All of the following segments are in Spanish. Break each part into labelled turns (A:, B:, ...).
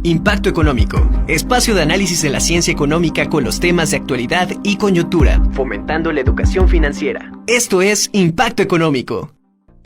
A: Impacto Económico, espacio de análisis de la ciencia económica con los temas de actualidad y coyuntura, fomentando la educación financiera. Esto es Impacto Económico.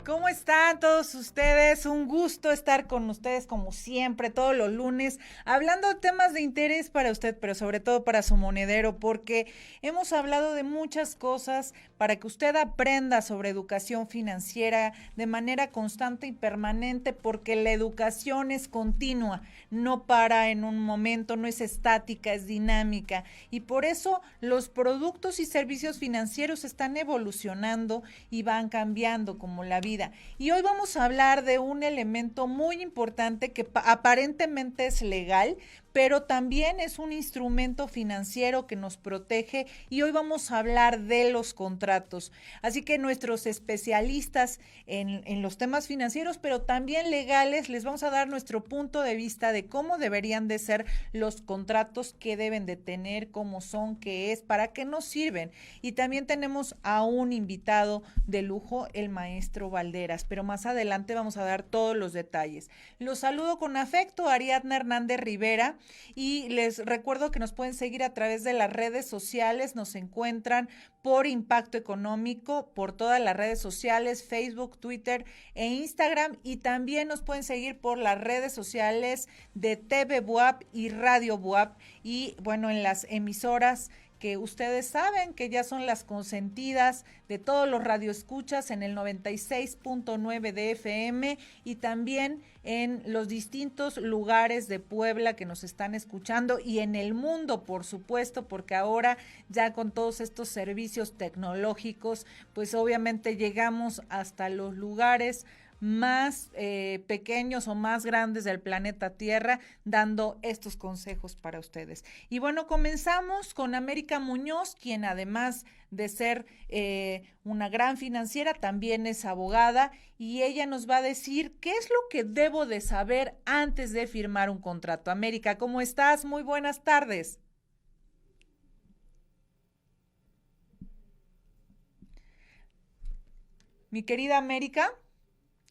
B: ¿Cómo están todos ustedes? Un gusto estar con ustedes como siempre, todos los lunes, hablando de temas de interés para usted, pero sobre todo para su monedero, porque hemos hablado de muchas cosas para que usted aprenda sobre educación financiera de manera constante y permanente, porque la educación es continua, no para en un momento, no es estática, es dinámica, y por eso los productos y servicios financieros están evolucionando y van cambiando como la vida. Y hoy vamos a hablar de un elemento muy importante que aparentemente es legal, pero también es un instrumento financiero que nos protege, y hoy vamos a hablar de los contratos. Así que nuestros especialistas en los temas financieros, pero también legales, les vamos a dar nuestro punto de vista de cómo deberían de ser los contratos, qué deben de tener, cómo son, qué es, para qué nos sirven. Y también tenemos a un invitado de lujo, el maestro Valderas, pero más adelante vamos a dar todos los detalles. Los saludo con afecto, Ariadna Hernández Rivera. Y les recuerdo que nos pueden seguir a través de las redes sociales, nos encuentran por Impacto Económico, por todas las redes sociales, Facebook, Twitter e Instagram, y también nos pueden seguir por las redes sociales de TV Buap y Radio Buap, y bueno, en las emisoras que ustedes saben que ya son las consentidas de todos los radioescuchas en el 96.9 de FM, y también en los distintos lugares de Puebla que nos están escuchando, y en el mundo, por supuesto, porque ahora ya con todos estos servicios tecnológicos, pues obviamente llegamos hasta los lugares más pequeños o más grandes del planeta Tierra, dando estos consejos para ustedes. Y bueno, comenzamos con América Muñoz, quien además de ser una gran financiera, también es abogada, y ella nos va a decir qué es lo que debo de saber antes de firmar un contrato. América, ¿cómo estás? Muy buenas tardes. Mi querida América,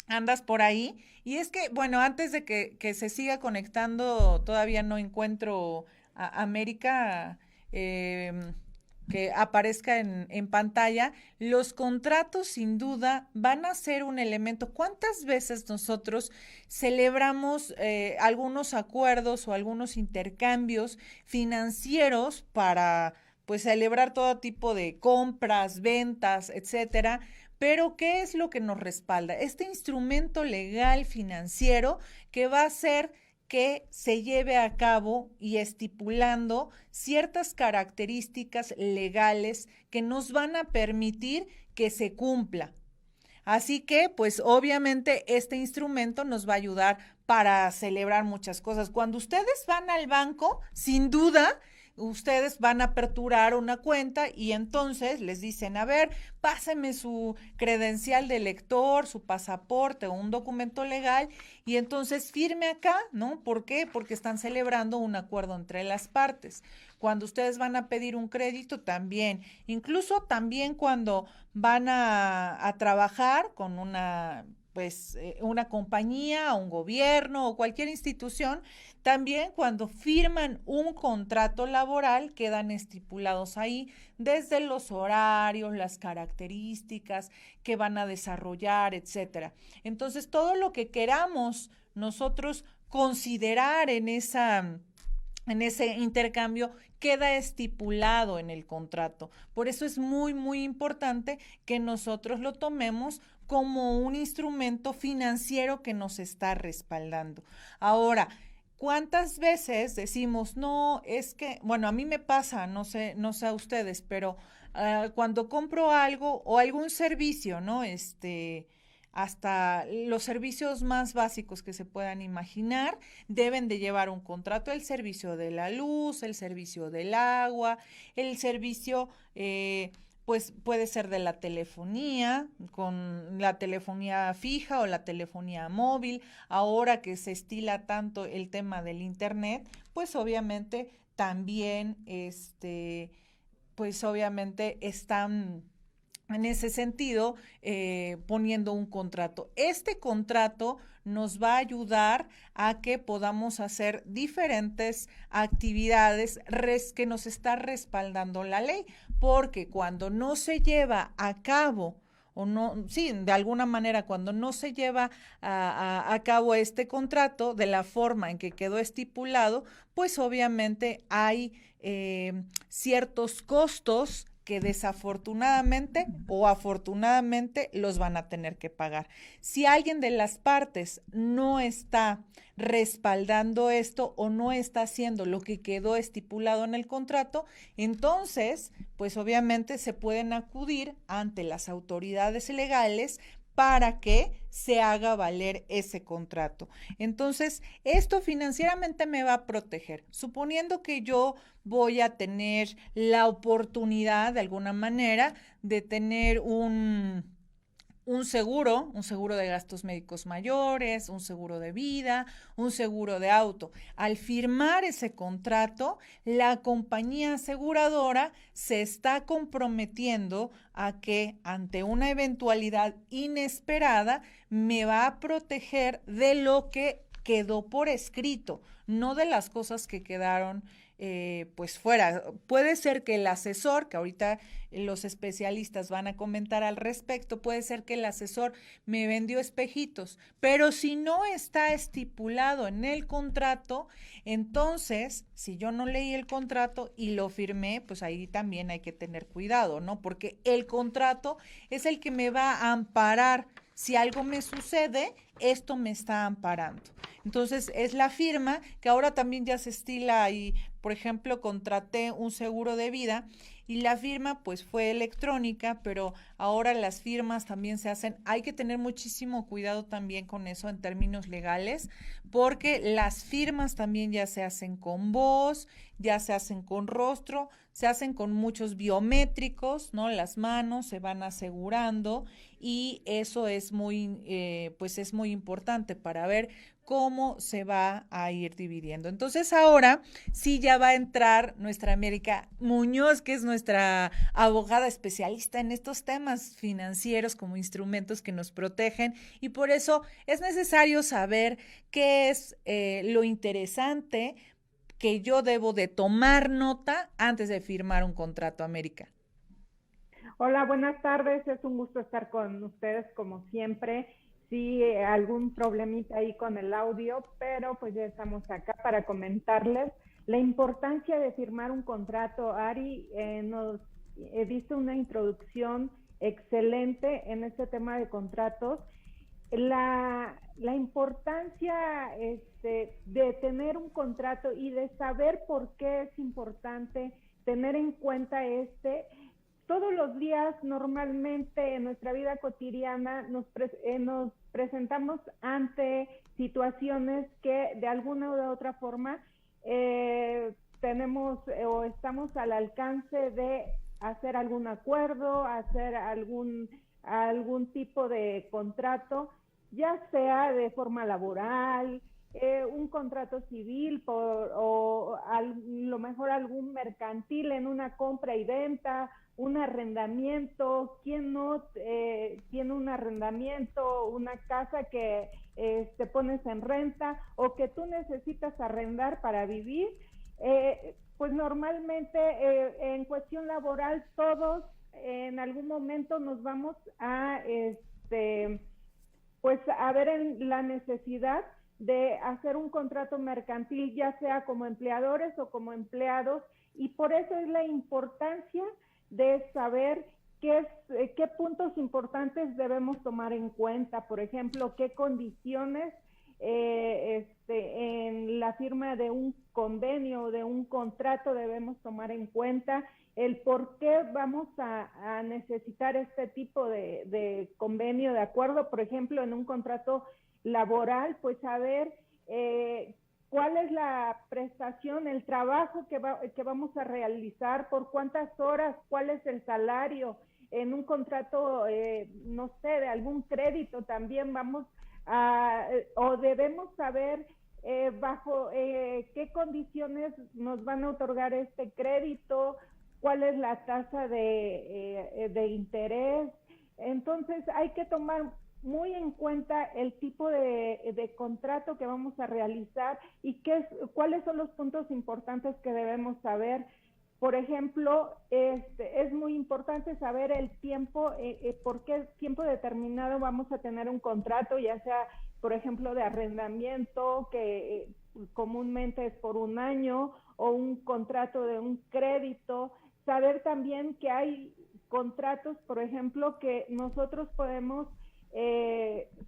B: ¿andas por ahí? Y es que, bueno, antes de que se siga conectando, todavía no encuentro a América que aparezca en pantalla. Los contratos sin duda van a ser un elemento. ¿Cuántas veces nosotros celebramos algunos acuerdos o algunos intercambios financieros para pues celebrar todo tipo de compras, ventas, etcétera? Pero ¿qué es lo que nos respalda? Este instrumento legal financiero que va a hacer que se lleve a cabo y estipulando ciertas características legales que nos van a permitir que se cumpla. Así que, pues obviamente este instrumento nos va a ayudar para celebrar muchas cosas. Cuando ustedes van al banco, sin duda, ustedes van a aperturar una cuenta y entonces les dicen, a ver, páseme su credencial de lector, su pasaporte o un documento legal, y entonces firme acá, ¿no? ¿Por qué? Porque están celebrando un acuerdo entre las partes. Cuando ustedes van a pedir un crédito también, incluso también cuando van a trabajar con una compañía, un gobierno o cualquier institución, también cuando firman un contrato laboral quedan estipulados ahí desde los horarios, las características que van a desarrollar, etcétera. Entonces, todo lo que queramos nosotros considerar en ese intercambio queda estipulado en el contrato. Por eso es muy, muy importante que nosotros lo tomemos como un instrumento financiero que nos está respaldando. Ahora, ¿cuántas veces decimos, no, es que, bueno, a mí me pasa, no sé a ustedes, pero cuando compro algo o algún servicio, ¿no? Hasta los servicios más básicos que se puedan imaginar deben de llevar un contrato: el servicio de la luz, el servicio del agua, el servicio pues puede ser de la telefonía, con la telefonía fija o la telefonía móvil. Ahora que se estila tanto el tema del internet, pues obviamente también pues obviamente están en ese sentido, poniendo un contrato. Este contrato nos va a ayudar a que podamos hacer diferentes actividades que nos está respaldando la ley, porque cuando no se lleva a cabo o no, sí, de alguna manera, cuando no se lleva a cabo este contrato de la forma en que quedó estipulado, pues obviamente hay ciertos costos que desafortunadamente o afortunadamente los van a tener que pagar. Si alguien de las partes no está respaldando esto o no está haciendo lo que quedó estipulado en el contrato, entonces, pues obviamente se pueden acudir ante las autoridades legales para que se haga valer ese contrato. Entonces, esto financieramente me va a proteger. Suponiendo que yo voy a tener la oportunidad, de alguna manera, de tener un seguro de gastos médicos mayores, un seguro de vida, un seguro de auto. Al firmar ese contrato, la compañía aseguradora se está comprometiendo a que ante una eventualidad inesperada me va a proteger de lo que quedó por escrito, no de las cosas que quedaron pues fuera. Puede ser que el asesor, que ahorita los especialistas van a comentar al respecto, puede ser que el asesor me vendió espejitos, pero si no está estipulado en el contrato, entonces, si yo no leí el contrato y lo firmé, pues ahí también hay que tener cuidado, ¿no? Porque el contrato es el que me va a amparar. Si algo me sucede, esto me está amparando. Entonces, es la firma que ahora también ya se estila y, por ejemplo, contraté un seguro de vida y la firma pues fue electrónica, pero ahora las firmas también se hacen. Hay que tener muchísimo cuidado también con eso en términos legales, porque las firmas también ya se hacen con voz, ya se hacen con rostro, se hacen con muchos biométricos, ¿no? Las manos se van asegurando y eso es pues es muy importante para ver cómo se va a ir dividiendo. Entonces ahora sí ya va a entrar nuestra América Muñoz, que es nuestra abogada especialista en estos temas financieros como instrumentos que nos protegen, y por eso es necesario saber qué es lo interesante que yo debo de tomar nota antes de firmar un contrato, América.
C: Hola, buenas tardes. Es un gusto estar con ustedes como siempre. Sí, algún problemita ahí con el audio, pero pues ya estamos acá para comentarles la importancia de firmar un contrato. Ari nos dice una introducción excelente en este tema de contratos. La importancia de tener un contrato y de saber por qué es importante tener en cuenta todos los días normalmente en nuestra vida cotidiana nos presentamos ante situaciones que de alguna u otra forma tenemos o estamos al alcance de hacer algún acuerdo, hacer algún tipo de contrato, ya sea de forma laboral, un contrato civil o a lo mejor algún mercantil en una compra y venta, un arrendamiento. ¿Quién no tiene un arrendamiento, una casa que te pones en renta o que tú necesitas arrendar para vivir? Pues normalmente en cuestión laboral todos en algún momento nos vamos a pues a ver en la necesidad de hacer un contrato mercantil, ya sea como empleadores o como empleados, y por eso es la importancia de saber qué puntos importantes debemos tomar en cuenta. Por ejemplo, qué condiciones en la firma de un convenio o de un contrato debemos tomar en cuenta, el por qué vamos a necesitar este tipo de convenio, de acuerdo. Por ejemplo, en un contrato laboral, pues saber cuál es la prestación, el trabajo que vamos a realizar, por cuántas horas, cuál es el salario. En un contrato, no sé, de algún crédito también vamos o debemos saber bajo qué condiciones nos van a otorgar este crédito, cuál es la tasa de interés. Entonces hay que tomar muy en cuenta el tipo de contrato que vamos a realizar y cuáles son los puntos importantes que debemos saber. Por ejemplo, es muy importante saber el tiempo, por qué tiempo determinado vamos a tener un contrato, ya sea, por ejemplo, de arrendamiento, que comúnmente es por un año, o un contrato de un crédito. Saber también que hay contratos, por ejemplo, que nosotros podemos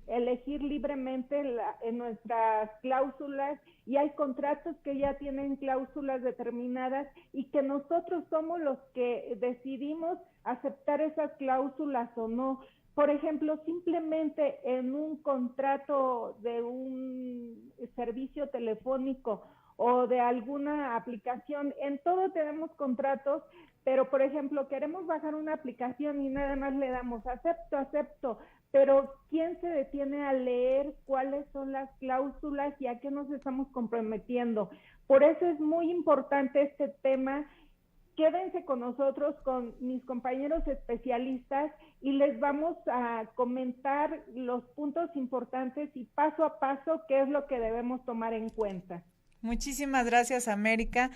C: elegir libremente en nuestras cláusulas, y hay contratos que ya tienen cláusulas determinadas y que nosotros somos los que decidimos aceptar esas cláusulas o no. Por ejemplo, simplemente en un contrato de un servicio telefónico o de alguna aplicación, en todo tenemos contratos, pero por ejemplo, queremos bajar una aplicación y nada más le damos acepto, pero ¿quién se detiene a leer cuáles son las cláusulas y a qué nos estamos comprometiendo? Por eso es muy importante este tema. Quédense con nosotros, con mis compañeros especialistas, y les vamos a comentar los puntos importantes y paso a paso qué es lo que debemos tomar en cuenta.
B: Muchísimas gracias, América.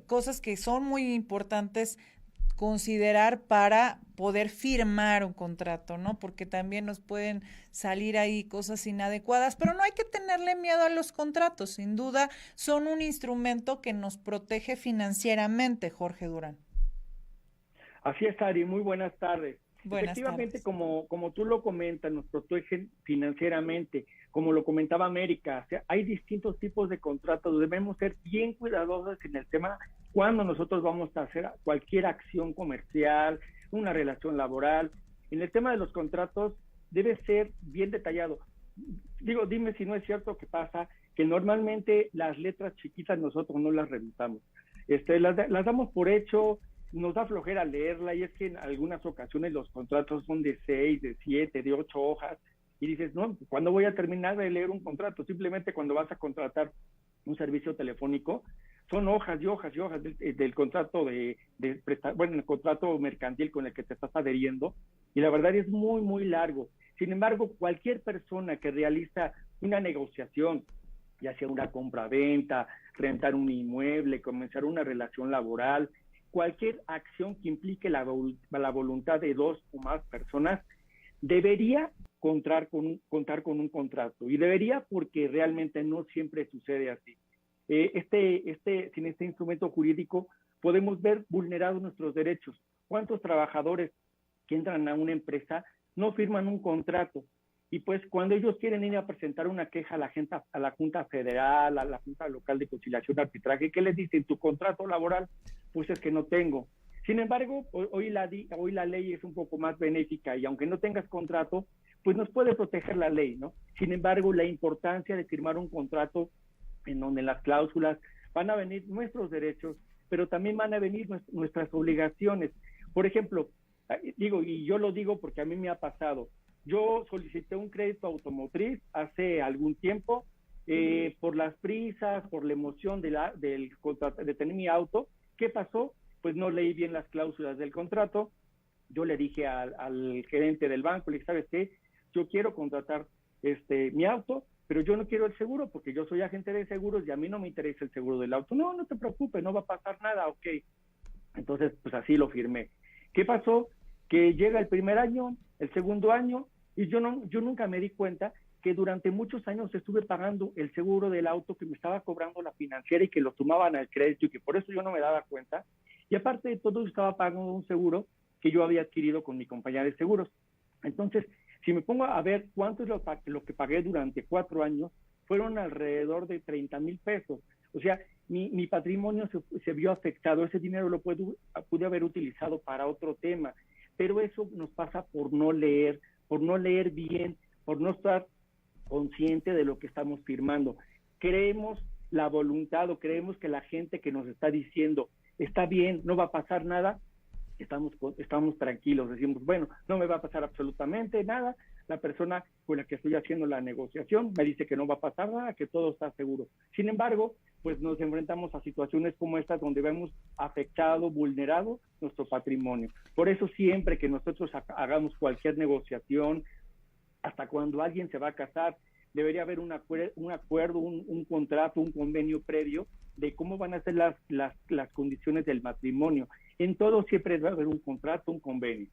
B: Cosas que son muy importantes considerar para poder firmar un contrato, ¿no? Porque también nos pueden salir ahí cosas inadecuadas, pero no hay que tenerle miedo a los contratos. Sin duda, son un instrumento que nos protege financieramente, Jorge Durán.
D: Así es, Ari, muy buenas tardes. Efectivamente,
B: tardes.
D: como tú lo comentas, nos protegen financieramente, como lo comentaba América, o sea, hay distintos tipos de contratos, debemos ser bien cuidadosos en el tema cuando nosotros vamos a hacer cualquier acción comercial, una relación laboral. En el tema de los contratos debe ser bien detallado. Digo, dime si no es cierto que pasa que normalmente las letras chiquitas nosotros no las revisamos. Las damos por hecho, nos da flojera leerla, y es que en algunas ocasiones los contratos son de 6, de 7, de 8 hojas, y dices, no, ¿cuándo voy a terminar de leer un contrato? Simplemente cuando vas a contratar un servicio telefónico, son hojas y hojas y hojas del contrato el contrato mercantil con el que te estás adheriendo, y la verdad es muy, muy largo. Sin embargo, cualquier persona que realiza una negociación, ya sea una compra-venta, rentar un inmueble, comenzar una relación laboral, cualquier acción que implique la voluntad de dos o más personas, debería contar con un contrato. Y debería, porque realmente no siempre sucede así. Sin este instrumento jurídico podemos ver vulnerados nuestros derechos. ¿Cuántos trabajadores que entran a una empresa no firman un contrato? Y pues cuando ellos quieren ir a presentar una queja a la Junta Federal, a la Junta Local de Conciliación y Arbitraje, ¿qué les dicen? ¿Tu contrato laboral? Pues es que no tengo. Sin embargo, hoy la ley es un poco más benéfica, y aunque no tengas contrato, pues nos puede proteger la ley, ¿no? Sin embargo, la importancia de firmar un contrato en donde las cláusulas van a venir nuestros derechos, pero también van a venir nuestras obligaciones. Por ejemplo, y yo lo digo porque a mí me ha pasado, yo solicité un crédito automotriz hace algún tiempo, por las prisas, por la emoción de tener mi auto. ¿Qué pasó? Pues no leí bien las cláusulas del contrato. Yo le dije al gerente del banco, le dije, ¿sabes qué? Yo quiero contratar mi auto, pero yo no quiero el seguro porque yo soy agente de seguros y a mí no me interesa el seguro del auto. No, no te preocupes, no va a pasar nada, ok. Entonces, pues así lo firmé. ¿Qué pasó? Que llega el primer año, el segundo año, y yo nunca me di cuenta que durante muchos años estuve pagando el seguro del auto que me estaba cobrando la financiera y que lo tomaban al crédito, y que por eso yo no me daba cuenta. Y aparte de todo, estaba pagando un seguro que yo había adquirido con mi compañía de seguros. Entonces, si me pongo a ver cuánto es lo que pagué durante 4 años, fueron alrededor de 30,000 pesos. O sea, mi patrimonio se vio afectado. Ese dinero lo pude haber utilizado para otro tema. Pero eso nos pasa por no leer bien, por no estar consciente de lo que estamos firmando. Creemos la voluntad, o creemos que la gente que nos está diciendo está bien, no va a pasar nada, estamos tranquilos, decimos, bueno, no me va a pasar absolutamente nada, la persona con la que estoy haciendo la negociación me dice que no va a pasar nada, que todo está seguro. Sin embargo, pues nos enfrentamos a situaciones como estas donde vemos afectado, vulnerado nuestro patrimonio. Por eso siempre que nosotros hagamos cualquier negociación, hasta cuando alguien se va a casar, debería haber un acuerdo, un contrato, un convenio previo de cómo van a ser las condiciones del matrimonio. En todo siempre debe haber un contrato, un convenio.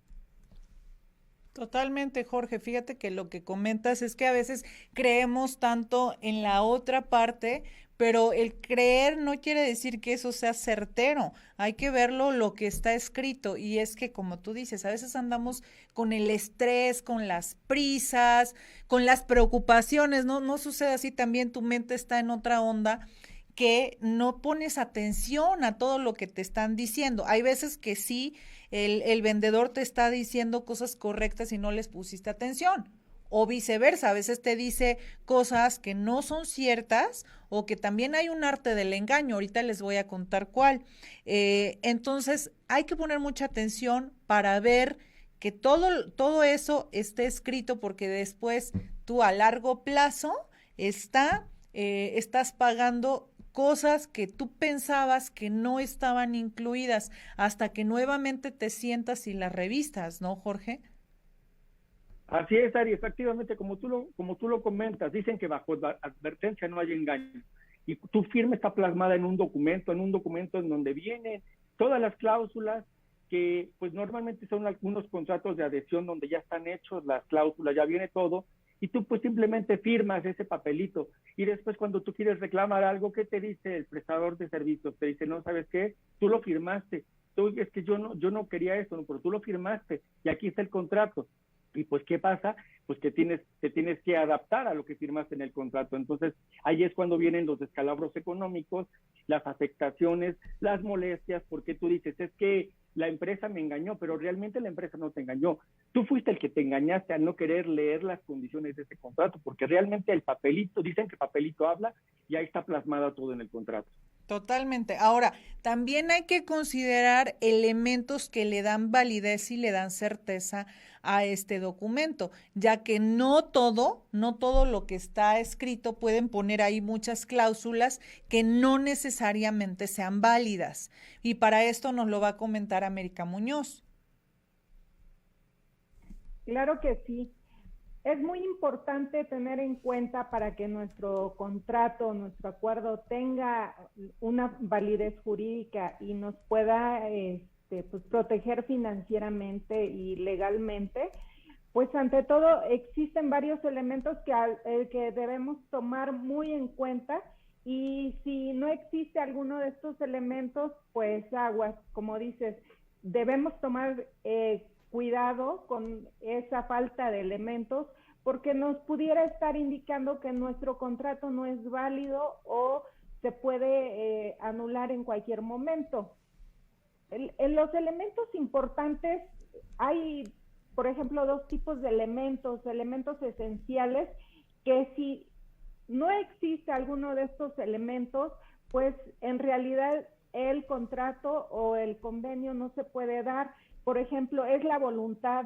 B: Totalmente, Jorge. Fíjate que lo que comentas es que a veces creemos tanto en la otra parte, pero el creer no quiere decir que eso sea certero. Hay que verlo lo que está escrito. Y es que, como tú dices, a veces andamos con el estrés, con las prisas, con las preocupaciones. No sucede así, también tu mente está en otra onda, que no pones atención a todo lo que te están diciendo. Hay veces que sí, el vendedor te está diciendo cosas correctas y no les pusiste atención. O viceversa, a veces te dice cosas que no son ciertas o que también hay un arte del engaño. Ahorita les voy a contar cuál. Entonces, hay que poner mucha atención para ver que todo eso esté escrito, porque después tú a largo plazo estás pagando cosas que tú pensabas que no estaban incluidas hasta que nuevamente te sientas y las revistas, ¿no, Jorge?
D: Así es, Ari, efectivamente, como tú lo comentas, dicen que bajo advertencia no hay engaño. Y tu firma está plasmada en un documento en donde vienen todas las cláusulas que pues normalmente son algunos contratos de adhesión donde ya están hechos las cláusulas, ya viene todo, y tú pues simplemente firmas ese papelito, y después cuando tú quieres reclamar algo, ¿qué te dice el prestador de servicios? Te dice, no, ¿sabes qué? Tú lo firmaste, es que yo no quería eso, no, pero tú lo firmaste, y aquí está el contrato. Y pues, ¿qué pasa? Pues que te tienes que adaptar a lo que firmaste en el contrato. Entonces, ahí es cuando vienen los descalabros económicos, las afectaciones, las molestias, porque tú dices, es que la empresa me engañó, pero realmente la empresa no te engañó. Tú fuiste el que te engañaste al no querer leer las condiciones de ese contrato, porque realmente el papelito, dicen que papelito habla, y ahí está plasmado todo en el contrato.
B: Totalmente. Ahora, también hay que considerar elementos que le dan validez y le dan certeza a este documento, ya que no todo lo que está escrito, pueden poner ahí muchas cláusulas que no necesariamente sean válidas. Y para esto nos lo va a comentar América Muñoz.
C: Claro que sí. Es muy importante tener en cuenta para que nuestro contrato, nuestro acuerdo tenga una validez jurídica y nos pueda pues, proteger financieramente y legalmente, pues ante todo existen varios elementos que debemos tomar muy en cuenta, y si no existe alguno de estos elementos, pues aguas, como dices, debemos tomar cuidado con esa falta de elementos, porque nos pudiera estar indicando que nuestro contrato no es válido o se puede anular en cualquier momento. En los elementos importantes hay, por ejemplo, dos tipos de elementos esenciales, que si no existe alguno de estos elementos, pues en realidad el contrato o el convenio no se puede dar. Por ejemplo, es la voluntad.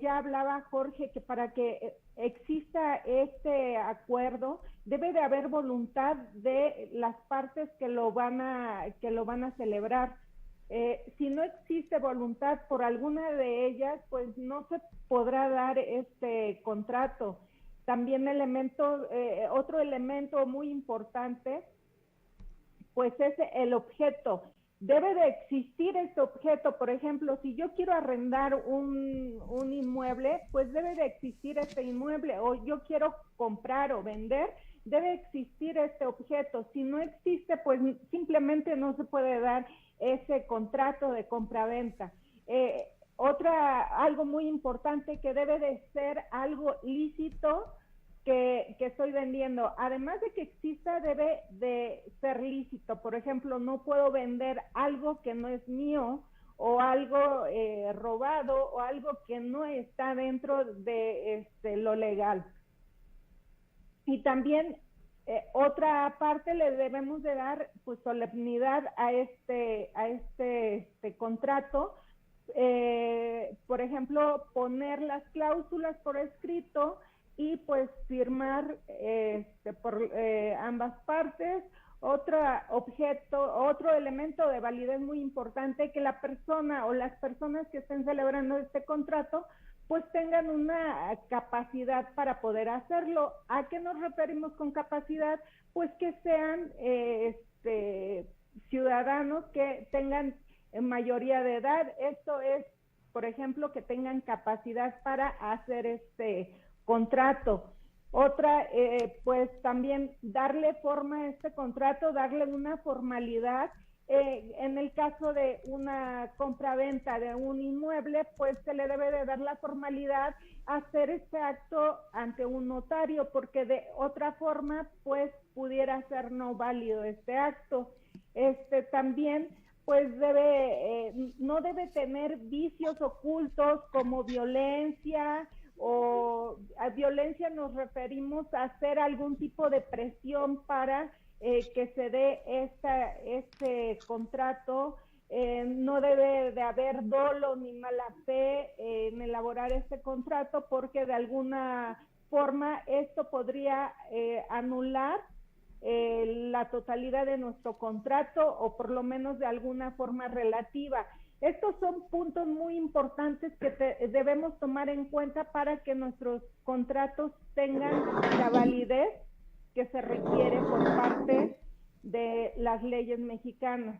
C: Ya hablaba Jorge que para que exista este acuerdo debe de haber voluntad de las partes que lo van a celebrar. Si no existe voluntad por alguna de ellas, pues no se podrá dar este contrato. También otro elemento muy importante, pues es el objeto. Debe de existir este objeto. Por ejemplo, si yo quiero arrendar un inmueble, pues debe de existir este inmueble, o yo quiero comprar o vender, debe existir este objeto. Si no existe, pues simplemente no se puede dar ese contrato de compraventa. Algo muy importante, que debe de ser algo lícito que estoy vendiendo. Además de que exista, debe de ser lícito. Por ejemplo, no puedo vender algo que no es mío, o algo robado, o algo que no está dentro de lo legal. Y también otra parte, le debemos de dar pues solemnidad a este contrato. Por ejemplo, poner las cláusulas por escrito y pues firmar por ambas partes, otro elemento de validez muy importante, que la persona o las personas que estén celebrando este contrato pues tengan una capacidad para poder hacerlo. ¿A qué nos referimos con capacidad? Pues que sean ciudadanos que tengan mayoría de edad. Esto es, por ejemplo, que tengan capacidad para hacer este contrato. Otra, pues también darle forma a este contrato, darle una formalidad. En el caso de una compra-venta de un inmueble, pues se le debe de dar la formalidad a hacer este acto ante un notario, porque de otra forma, pues pudiera ser no válido este acto. También, pues no debe tener vicios ocultos como violencia, o a violencia nos referimos a hacer algún tipo de presión para que se dé este contrato. No debe de haber dolo ni mala fe en elaborar este contrato, porque de alguna forma esto podría anular la totalidad de nuestro contrato, o por lo menos de alguna forma relativa. Estos son puntos muy importantes que debemos tomar en cuenta para que nuestros contratos tengan la validez que se requiere por parte de las leyes mexicanas.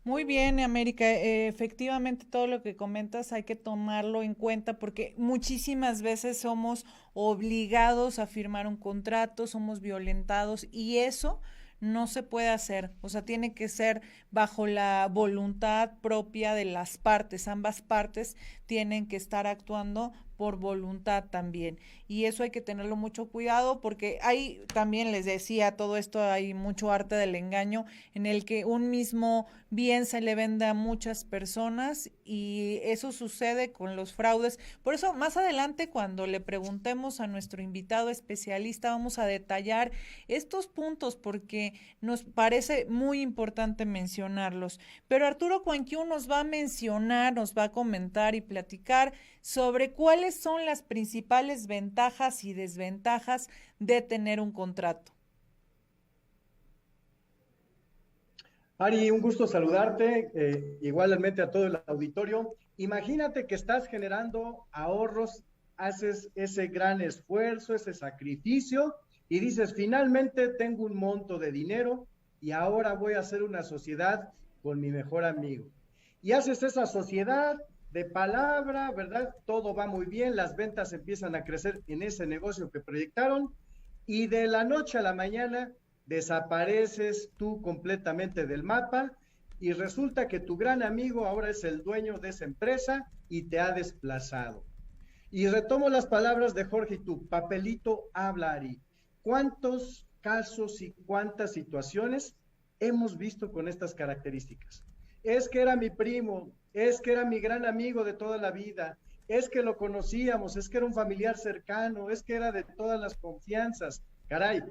B: Muy bien, América. Efectivamente, todo lo que comentas hay que tomarlo en cuenta, porque muchísimas veces somos obligados a firmar un contrato, somos violentados, y eso no se puede hacer. O sea, tiene que ser bajo la voluntad propia de las partes. Ambas partes tienen que estar actuando por voluntad también, y eso hay que tenerlo mucho cuidado, porque hay, también les decía, todo esto, hay mucho arte del engaño en el que un mismo bien se le vende a muchas personas, y eso sucede con los fraudes. Por eso más adelante, cuando le preguntemos a nuestro invitado especialista, vamos a detallar estos puntos, porque nos parece muy importante mencionarlos. Pero Arturo Cuanquiu nos va a mencionar, nos va a comentar y platicar sobre cuáles son las principales ventajas y desventajas de tener un contrato.
E: Ari, un gusto saludarte, igualmente a todo el auditorio. Imagínate que estás generando ahorros, haces ese gran esfuerzo, ese sacrificio, y dices, finalmente tengo un monto de dinero y ahora voy a hacer una sociedad con mi mejor amigo. Y haces esa sociedad de palabra, ¿verdad? Todo va muy bien, las ventas empiezan a crecer en ese negocio que proyectaron, y de la noche a la mañana desapareces tú completamente del mapa, y resulta que tu gran amigo ahora es el dueño de esa empresa y te ha desplazado. Y retomo las palabras de Jorge, y tu papelito habla, Ari. ¿Cuántos casos y cuántas situaciones hemos visto con estas características? Es que era mi primo, es que era mi gran amigo de toda la vida, es que lo conocíamos, es que era un familiar cercano, es que era de todas las confianzas. Caray,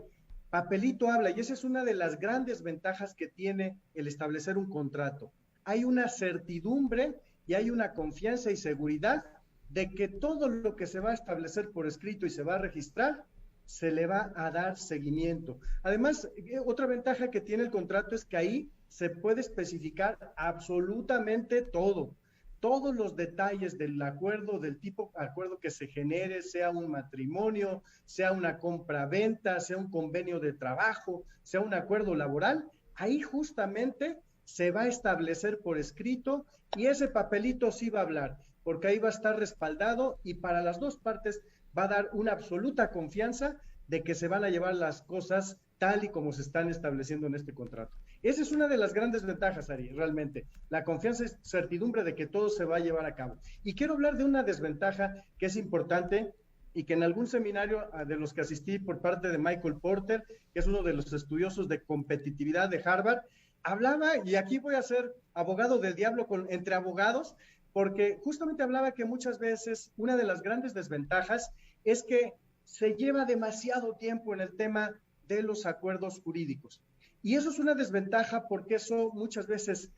E: papelito habla, y esa es una de las grandes ventajas que tiene el establecer un contrato. Hay una certidumbre y hay una confianza y seguridad de que todo lo que se va a establecer por escrito y se va a registrar, se le va a dar seguimiento. Además, otra ventaja que tiene el contrato es que ahí se puede especificar absolutamente todo, todos los detalles del acuerdo, del tipo de acuerdo que se genere, sea un matrimonio, sea una compra-venta, sea un convenio de trabajo, sea un acuerdo laboral. Ahí justamente se va a establecer por escrito, y ese papelito sí va a hablar, porque ahí va a estar respaldado, y para las dos partes va a dar una absoluta confianza de que se van a llevar las cosas tal y como se están estableciendo en este contrato. Esa es una de las grandes ventajas, Ari, realmente. La confianza es certidumbre de que todo se va a llevar a cabo. Y quiero hablar de una desventaja que es importante, y que en algún seminario de los que asistí por parte de Michael Porter, que es uno de los estudiosos de competitividad de Harvard, hablaba, y aquí voy a ser abogado del diablo entre abogados, porque justamente hablaba que muchas veces una de las grandes desventajas es que se lleva demasiado tiempo en el tema de los acuerdos jurídicos. Y eso es una desventaja, porque eso muchas veces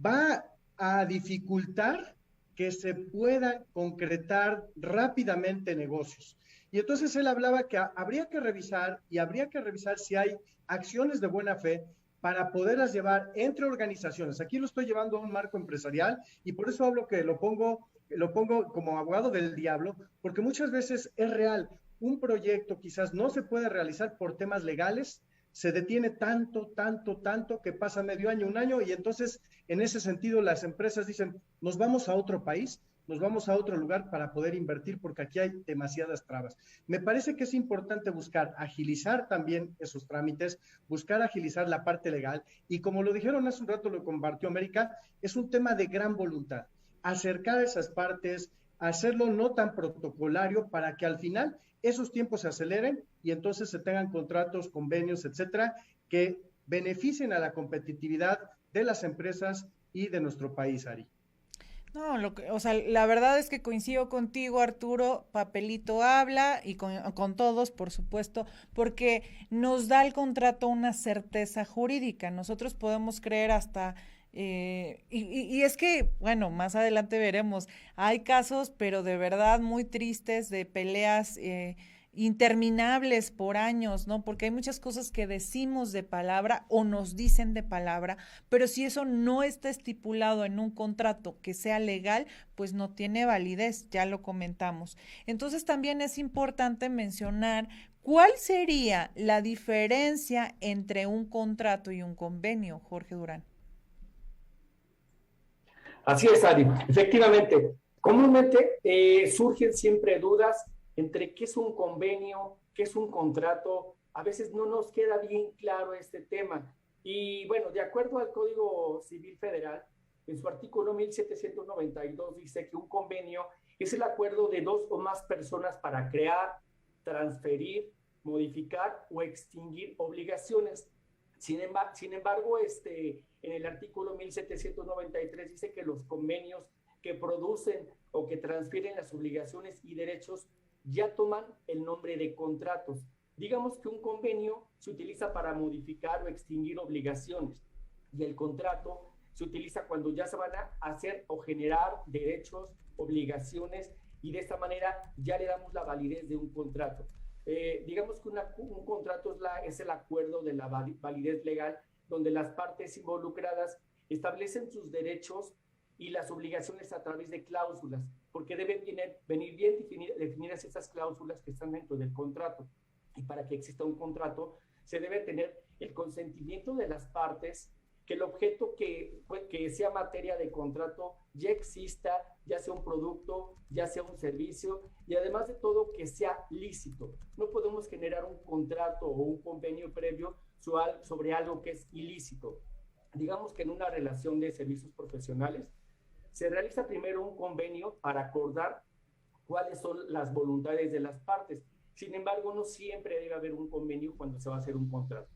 E: va a dificultar que se puedan concretar rápidamente negocios. Y entonces él hablaba que habría que revisar si hay acciones de buena fe para poderlas llevar entre organizaciones. Aquí lo estoy llevando a un marco empresarial y por eso hablo que lo pongo como abogado del diablo, porque muchas veces es real. Un proyecto quizás no se puede realizar por temas legales, se detiene tanto que pasa medio año, un año, y entonces en ese sentido las empresas dicen, nos vamos a otro país, nos vamos a otro lugar para poder invertir porque aquí hay demasiadas trabas. Me parece que es importante buscar agilizar también esos trámites, buscar agilizar la parte legal y como lo dijeron hace un rato, lo compartió América, es un tema de gran voluntad, acercar esas partes, hacerlo no tan protocolario para que al final esos tiempos se aceleren y entonces se tengan contratos, convenios, etcétera, que beneficien a la competitividad de las empresas y de nuestro país, Ari.
B: No, o sea, la verdad es que coincido contigo, Arturo, papelito habla y con todos, por supuesto, porque nos da el contrato una certeza jurídica. Nosotros podemos creer hasta, y es que, bueno, más adelante veremos, hay casos, pero de verdad muy tristes de peleas interminables por años, ¿no? Porque hay muchas cosas que decimos de palabra o nos dicen de palabra, pero si eso no está estipulado en un contrato que sea legal, pues no tiene validez, ya lo comentamos. Entonces también es importante mencionar cuál sería la diferencia entre un contrato y un convenio, Jorge Durán.
F: Así es, Ari. Efectivamente, comúnmente surgen siempre dudas entre qué es un convenio, qué es un contrato. A veces no nos queda bien claro este tema. Y bueno, de acuerdo al Código Civil Federal, en su artículo 1792 dice que un convenio es el acuerdo de dos o más personas para crear, transferir, modificar o extinguir obligaciones. Sin embargo, en el artículo 1793 dice que los convenios que producen o que transfieren las obligaciones y derechos ya toman el nombre de contratos. Digamos que un convenio se utiliza para modificar o extinguir obligaciones y el contrato se utiliza cuando ya se van a hacer o generar derechos, obligaciones y de esta manera ya le damos la validez de un contrato. Digamos que un contrato es el acuerdo de la validez legal donde las partes involucradas establecen sus derechos y las obligaciones a través de cláusulas, porque deben venir bien definidas esas cláusulas que están dentro del contrato. Y para que exista un contrato, se debe tener el consentimiento de las partes, que el objeto que sea materia de contrato ya exista, ya sea un producto, ya sea un servicio, y además de todo que sea lícito. No podemos generar un contrato o un convenio previo sobre algo que es ilícito. Digamos que en una relación de servicios profesionales, se realiza primero un convenio para acordar cuáles son las voluntades de las partes. Sin embargo, no siempre debe haber un convenio cuando se va a hacer un contrato.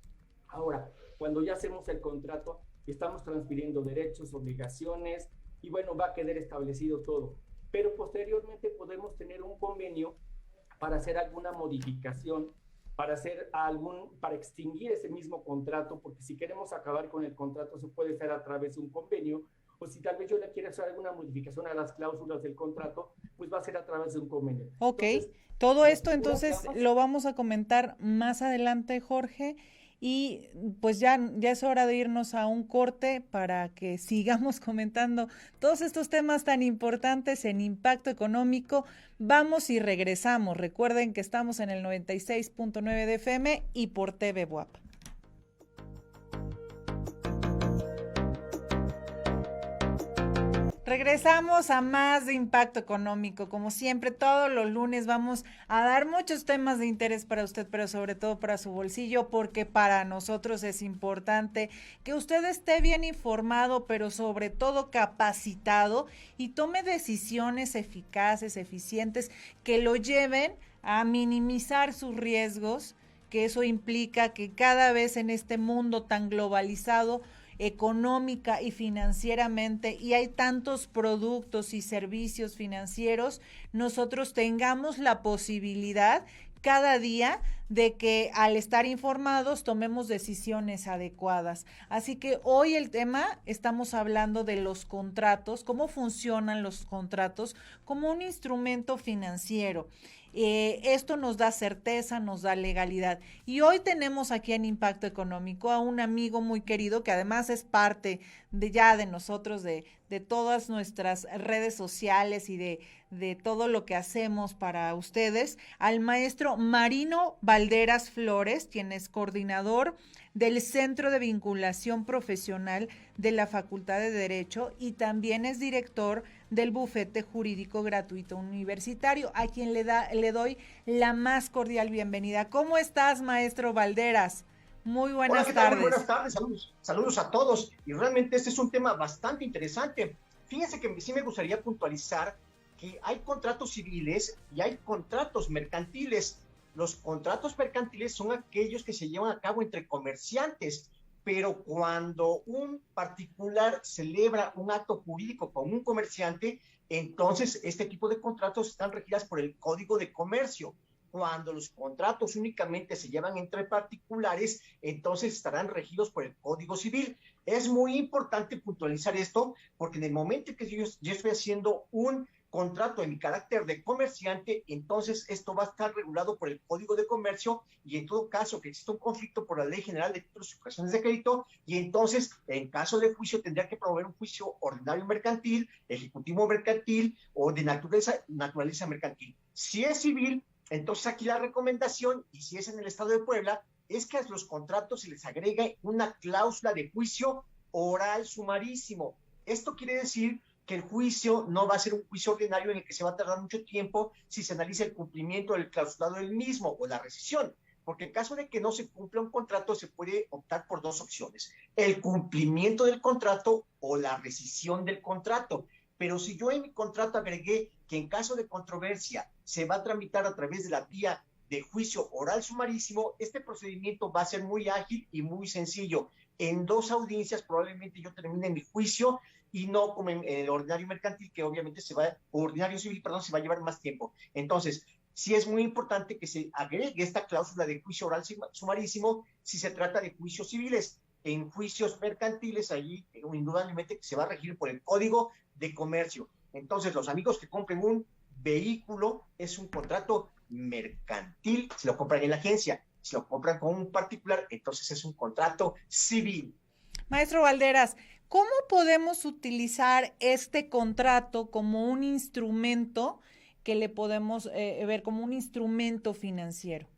F: Ahora, cuando ya hacemos el contrato, estamos transfiriendo derechos, obligaciones, y bueno, va a quedar establecido todo. Pero posteriormente podemos tener un convenio para hacer alguna modificación, para extinguir ese mismo contrato, porque si queremos acabar con el contrato, se puede hacer a través de un convenio, o si tal vez yo le quiero hacer alguna modificación a las cláusulas del contrato, pues va a ser a través de un convenio.
B: Ok, entonces, todo esto entonces lo vamos a comentar más adelante, Jorge, y pues ya es hora de irnos a un corte para que sigamos comentando todos estos temas tan importantes en impacto económico. Vamos y regresamos. Recuerden que estamos en el 96.9 de FM y por TV WAP. Regresamos a más de Impacto Económico. Como siempre, todos los lunes vamos a dar muchos temas de interés para usted, pero sobre todo para su bolsillo, porque para nosotros es importante que usted esté bien informado, pero sobre todo capacitado y tome decisiones eficaces, eficientes, que lo lleven a minimizar sus riesgos, que eso implica que cada vez en este mundo tan globalizado, económica y financieramente, y hay tantos productos y servicios financieros, nosotros tengamos la posibilidad cada día de que al estar informados tomemos decisiones adecuadas. Así que hoy el tema, estamos hablando de los contratos, cómo funcionan los contratos como un instrumento financiero. Esto nos da certeza, nos da legalidad. Y hoy tenemos aquí en Impacto Económico a un amigo muy querido que además es parte de nosotros, de todas nuestras redes sociales y de todo lo que hacemos para ustedes, al maestro Marino Valderas Flores, quien es coordinador del Centro de Vinculación Profesional de la Facultad de Derecho y también es director del Bufete Jurídico Gratuito Universitario, a quien le doy la más cordial bienvenida. ¿Cómo estás, maestro Valderas? Muy buenas tardes.
G: Muy buenas tardes, saludos a todos. Y realmente este es un tema bastante interesante. Fíjense que sí me gustaría puntualizar que hay contratos civiles y hay contratos mercantiles. Los contratos mercantiles son aquellos que se llevan a cabo entre comerciantes, pero cuando un particular celebra un acto jurídico con un comerciante, entonces este tipo de contratos están regidas por el Código de Comercio. Cuando los contratos únicamente se llevan entre particulares, entonces estarán regidos por el Código Civil. Es muy importante puntualizar esto, porque en el momento que yo estoy haciendo un contrato en mi carácter de comerciante, entonces esto va a estar regulado por el Código de Comercio y en todo caso que exista un conflicto por la Ley General de Títulos y Obligaciones de Crédito, y entonces en caso de juicio tendría que promover un juicio ordinario mercantil, ejecutivo mercantil o de naturaleza mercantil. Si es civil, entonces aquí la recomendación, y si es en el Estado de Puebla, es que a los contratos se les agregue una cláusula de juicio oral sumarísimo. Esto quiere decir que el juicio no va a ser un juicio ordinario en el que se va a tardar mucho tiempo si se analiza el cumplimiento del clausulado del mismo o la rescisión, porque en caso de que no se cumpla un contrato se puede optar por dos opciones: el cumplimiento del contrato o la rescisión del contrato. Pero si yo en mi contrato agregué que en caso de controversia se va a tramitar a través de la vía de juicio oral sumarísimo, este procedimiento va a ser muy ágil y muy sencillo. En 2 audiencias probablemente yo termine mi juicio, y no como en el ordinario mercantil, que obviamente ordinario civil, se va a llevar más tiempo. Entonces, sí es muy importante que se agregue esta cláusula de juicio oral sumarísimo si se trata de juicios civiles. En juicios mercantiles, allí indudablemente se va a regir por el Código de Comercio. Entonces, los amigos que compren un vehículo, es un contrato mercantil, si lo compran en la agencia. Si lo compran con un particular, entonces es un contrato civil.
B: Maestro Valderas, ¿cómo podemos utilizar este contrato como un instrumento que le podemos ver como un instrumento financiero?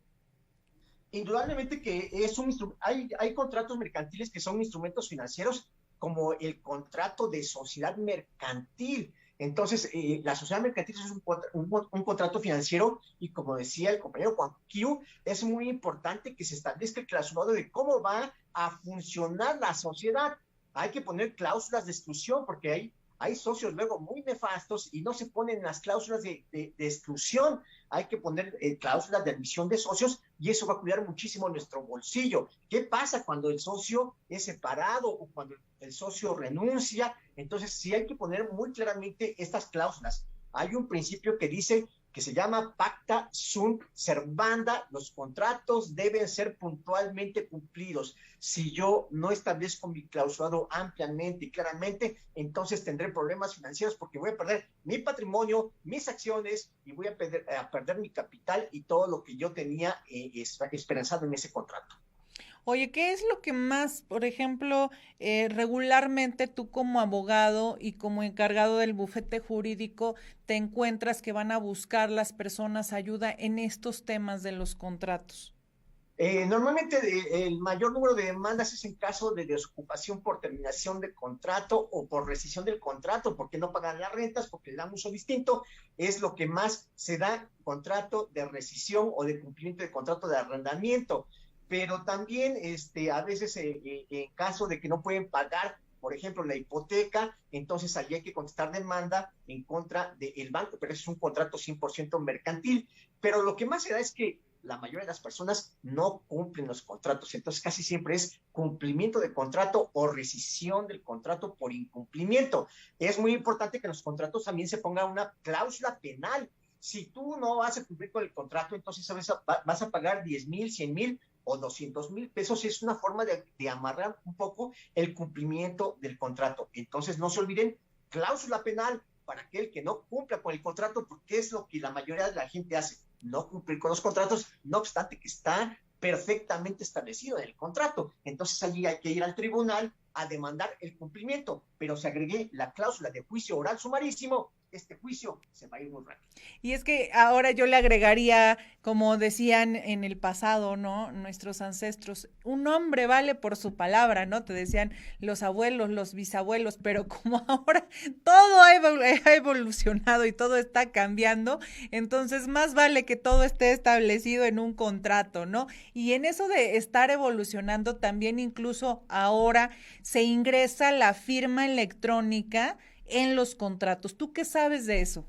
G: Indudablemente que es un hay contratos mercantiles que son instrumentos financieros, como el contrato de sociedad mercantil. Entonces, la sociedad mercantil es un contrato financiero, y como decía el compañero Juan Q, es muy importante que se establezca el clausulado de cómo va a funcionar la sociedad. Hay que poner cláusulas de exclusión, porque hay socios luego muy nefastos y no se ponen las cláusulas de exclusión. Hay que poner cláusulas de admisión de socios, y eso va a cuidar muchísimo nuestro bolsillo. ¿Qué pasa cuando el socio es separado o cuando el socio renuncia? Entonces sí hay que poner muy claramente estas cláusulas. Hay un principio que dice, que se llama pacta sunt servanda: los contratos deben ser puntualmente cumplidos. Si yo no establezco mi clausulado ampliamente y claramente, entonces tendré problemas financieros, porque voy a perder mi patrimonio, mis acciones, y voy a perder mi capital y todo lo que yo tenía esperanzado en ese contrato.
B: Oye, ¿qué es lo que más, por ejemplo, regularmente tú como abogado y como encargado del bufete jurídico te encuentras que van a buscar las personas ayuda en estos temas de los contratos?
G: Normalmente el mayor número de demandas es en caso de desocupación por terminación de contrato o por rescisión del contrato, porque no pagan las rentas, porque le dan uso distinto. Es lo que más se da: contrato de rescisión o de cumplimiento de contrato de arrendamiento. Pero también a veces en caso de que no pueden pagar, por ejemplo, la hipoteca, entonces allí hay que contestar demanda en contra del banco, pero es un contrato 100% mercantil. Pero lo que más se da es que la mayoría de las personas no cumplen los contratos, entonces casi siempre es cumplimiento de contrato o rescisión del contrato por incumplimiento. Es muy importante que en los contratos también se ponga una cláusula penal. Si tú no vas a cumplir con el contrato, entonces vas a pagar 10,000, 100,000 o 200,000 pesos. Es una forma de amarrar un poco el cumplimiento del contrato. Entonces, no se olviden, cláusula penal para aquel que no cumpla con el contrato, porque es lo que la mayoría de la gente hace, no cumplir con los contratos, no obstante que está perfectamente establecido en el contrato. Entonces, allí hay que ir al tribunal a demandar el cumplimiento, pero si agregué la cláusula de juicio oral sumarísimo, este juicio se va a ir muy rápido.
B: Y es que ahora yo le agregaría, como decían en el pasado, ¿no? Nuestros ancestros, un hombre vale por su palabra, ¿no? Te decían los abuelos, los bisabuelos, pero como ahora todo ha evolucionado y todo está cambiando, entonces más vale que todo esté establecido en un contrato, ¿no? Y en eso de estar evolucionando, también incluso ahora se ingresa la firma electrónica en los contratos. ¿Tú qué sabes de eso?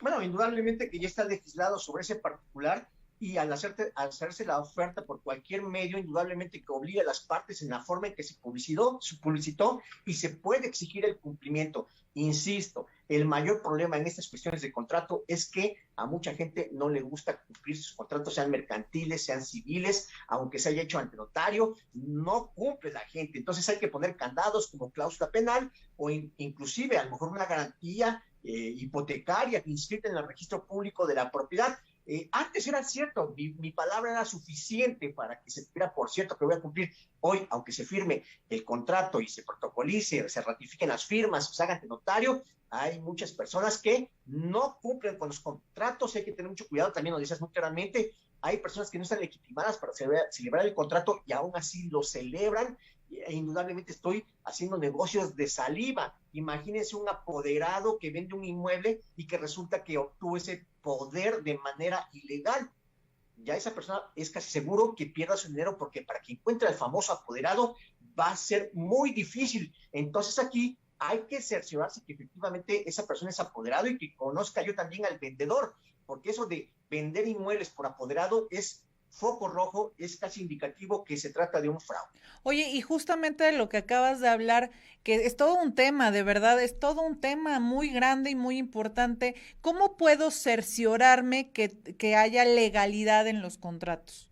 G: Bueno, indudablemente que ya está legislado sobre ese particular, y al hacerse la oferta por cualquier medio, indudablemente que obliga a las partes en la forma en que se publicitó y se puede exigir el cumplimiento. Insisto, el mayor problema en estas cuestiones de contrato es que a mucha gente no le gusta cumplir sus contratos, sean mercantiles, sean civiles, aunque se haya hecho ante notario, no cumple la gente. Entonces hay que poner candados como cláusula penal o inclusive a lo mejor una garantía hipotecaria inscrita en el registro público de la propiedad. Antes era cierto, mi palabra era suficiente para que se tuviera por cierto que voy a cumplir. Hoy, aunque se firme el contrato y se protocolice, se ratifiquen las firmas, se haga ante notario, hay muchas personas que no cumplen con los contratos. Hay que tener mucho cuidado, también lo dices muy claramente, hay personas que no están legitimadas para celebrar el contrato y aún así lo celebran. E indudablemente estoy haciendo negocios de saliva. Imagínense un apoderado que vende un inmueble y que resulta que obtuvo ese poder de manera ilegal. Ya esa persona es casi seguro que pierda su dinero, porque para que encuentre al famoso apoderado va a ser muy difícil. Entonces aquí hay que cerciorarse que efectivamente esa persona es apoderado y que conozca yo también al vendedor, porque eso de vender inmuebles por apoderado es foco rojo, es casi indicativo que se trata de un fraude.
B: Oye, y justamente de lo que acabas de hablar, que es todo un tema, de verdad, es todo un tema muy grande y muy importante. ¿Cómo puedo cerciorarme que haya legalidad en los contratos?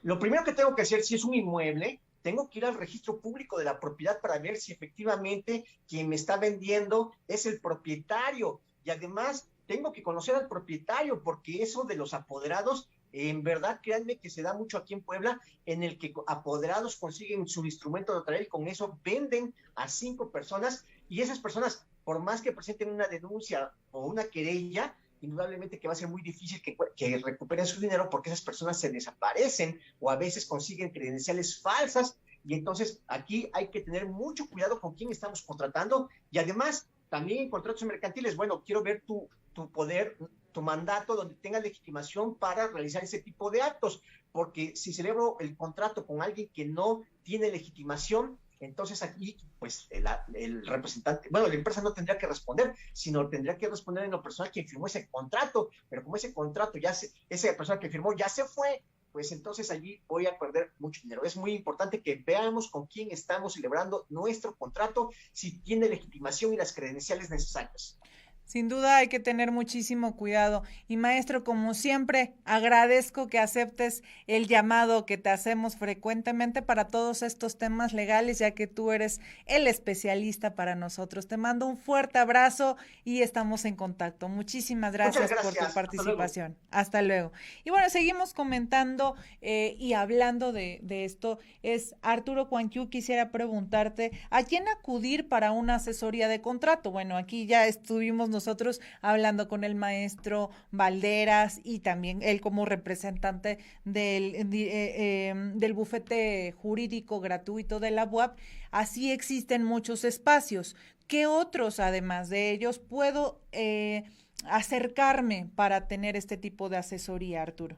G: Lo primero que tengo que hacer, si es un inmueble, tengo que ir al registro público de la propiedad para ver si efectivamente quien me está vendiendo es el propietario. Y además tengo que conocer al propietario, porque eso de los apoderados, en verdad, créanme que se da mucho aquí en Puebla, en el que apoderados consiguen su instrumento notarial y con eso venden a 5 personas, y esas personas, por más que presenten una denuncia o una querella, indudablemente que va a ser muy difícil que recuperen su dinero, porque esas personas se desaparecen o a veces consiguen credenciales falsas. Y entonces aquí hay que tener mucho cuidado con quién estamos contratando. Y además, también en contratos mercantiles, bueno, quiero ver tu poder, tu mandato, donde tengas legitimación para realizar ese tipo de actos, porque si celebro el contrato con alguien que no tiene legitimación, entonces aquí, pues, el representante, bueno, la empresa no tendría que responder, sino tendría que responder en lo personal quien firmó ese contrato. Pero como ese contrato esa persona que firmó ya se fue, pues entonces allí voy a perder mucho dinero. Es muy importante que veamos con quién estamos celebrando nuestro contrato, si tiene legitimación y las credenciales necesarias.
B: Sin duda hay que tener muchísimo cuidado. Y maestro, como siempre, agradezco que aceptes el llamado que te hacemos frecuentemente para todos estos temas legales, ya que tú eres el especialista para nosotros. Te mando un fuerte abrazo y estamos en contacto. Muchísimas gracias por tu participación. Hasta luego. Y bueno, seguimos comentando y hablando de esto. Arturo Cuanquiu, quisiera preguntarte, ¿a quién acudir para una asesoría de contrato? Bueno, aquí ya estuvimos nosotros hablando con el maestro Valderas y también él como representante del bufete jurídico gratuito de la UAP. Así existen muchos espacios. ¿Qué otros, además de ellos, puedo acercarme para tener este tipo de asesoría, Arturo?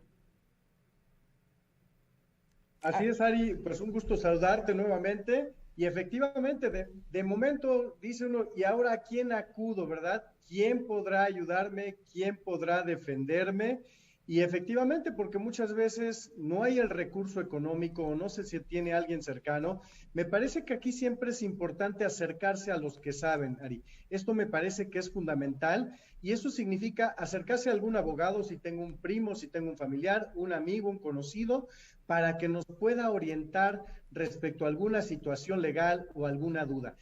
E: Así es, Ari, pues un gusto saludarte nuevamente. Y efectivamente, de momento dice uno, ¿y ahora a quién acudo, verdad? ¿Quién podrá ayudarme? ¿Quién podrá defenderme? Y efectivamente, porque muchas veces no hay el recurso económico o no sé si tiene alguien cercano, me parece que aquí siempre es importante acercarse a los que saben, Ari. Esto me parece que es fundamental y eso significa acercarse a algún abogado, si tengo un primo, si tengo un familiar, un amigo, un conocido, para que nos pueda orientar respecto a alguna situación legal o alguna duda.